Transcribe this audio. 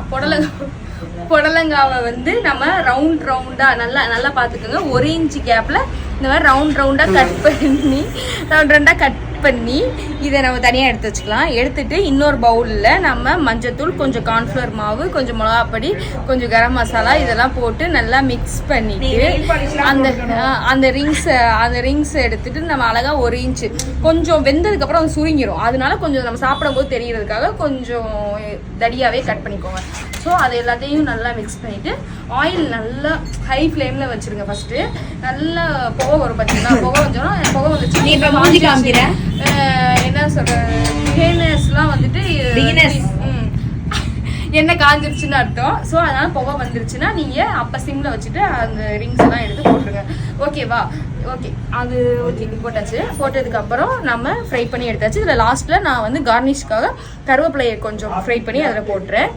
போட்டுடலாமா? புடலங்காவை வந்து நம்ம ரவுண்டா நல்லா பார்த்துக்கோங்க. 1 இன்ச்சு கேப்ல இந்த மாதிரி ரவுண்டா கட் பண்ணி இதை நம்ம தனியாக எடுத்து வச்சுக்கலாம். எடுத்துட்டு இன்னொரு பவுலில் நம்ம மஞ்சத்தூள், கொஞ்சம் கார்ன்ஃப்ளவர் மாவு, கொஞ்சம் மிளகாப்பொடி, கொஞ்சம் கரம் மசாலா இதெல்லாம் போட்டு நல்லா மிக்ஸ் பண்ணிட்டு அந்த ரிங்ஸ் எடுத்துட்டு நம்ம அழகா 1 இன்ச்சு கொஞ்சம் வெந்ததுக்கு அப்புறம் அது சுருங்கிரும். அதனால கொஞ்சம் நம்ம சாப்பிடும் போது தெரியறதுக்காக கொஞ்சம் தடியாவே கட் பண்ணிக்கோங்க. ஸோ அது எல்லாத்தையும் நல்லா மிக்ஸ் பண்ணிட்டு ஆயில் நல்லா ஹை ஃப்ளேம்ல வச்சிருங்க. ஃபர்ஸ்ட் நல்லா புகை வரும் பார்த்தீங்கன்னா, புகை வந்துச்சு என்ன சொல்ற பிகினர்ஸ்லாம் வந்துட்டு என்ன காஞ்சிருச்சுன்னு அர்த்தம். ஸோ அதனால புகை வந்துருச்சுன்னா நீங்க அப்ப சிம்ல வச்சுட்டு அந்த ரிங்ஸ் எல்லாம் எடுத்து போட்டுருங்க. ஓகேவா? ஓகே, அது ஓகே போட்டாச்சு. போட்டதுக்கு அப்புறம் நம்ம ஃப்ரை பண்ணி எடுத்தாச்சு. இதுல லாஸ்ட்ல நான் வந்து கார்னிஷ்காக கருவேப்பிலையை கொஞ்சம் ஃப்ரை பண்ணி அதில் போட்டுறேன்.